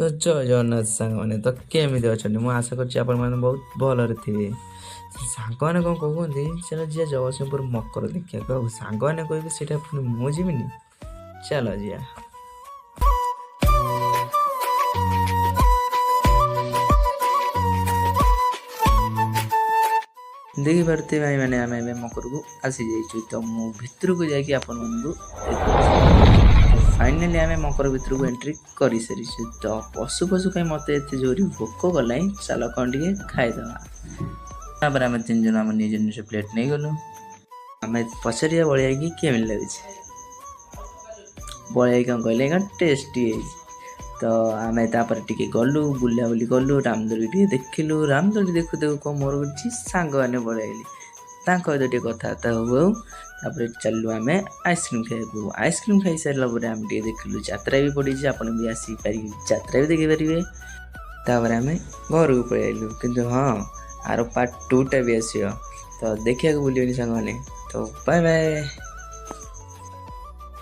तो जय जगन्नाथ सांग मैंने तो केमी अच्छा मुझे आशा कर बहुत भलରେ ଥିବେ ସାଙ୍ଗମାନେ କ'ଣ କହୁଛନ୍ତି ଚାଲ ଯିବା ଜଗତସିଂହପୁର ମକର ଦେଖିବାକୁ ଆଉ ସାଙ୍ଗମାନେ କହିବେ ସେଇଟା ପୁଣି ମୁଁ ଯିବିନି ଚାଲ ଯିବା। ଦେଖିପାରୁଥିବେ ଭାଇମାନେ ଆମେ ଏବେ ମକରକୁ ଆସିଯାଇଛୁ ତ ମୁଁ ଭିତରକୁ ଯାଇକି ଆପଣମାନଙ୍କୁ फाइनाली आम मकर भितर को एंट्री कर सारी तो पशु पशु कहीं मत एत जोरी भोक गला चल कौन टे खाईदे आम तीन जन आम निज निज प्लेट नहीं गलु आम पचारिया बलिया कि केमी लगे बलिया कौन कहले टेस्टी तो आम टे गलु बुला बुली कलु रामदोली टे देखिलु रामदोली देखु देखु कौन मोर सांग मैंने बड़ाइली सहित टे कथबार्ता हूँ तापर चलू आम आइसक्रीम खाइबू आइसक्रीम खाई सारा आम देखिलु यात्रा भी पड़ी आप भी आसपार यात्रा भी देखिपारे तापर आम घर को पलू कि हाँ आर पार्ट 2 टा भी आस तो देखा भूलिए सांग मैंने तो बाय बाय।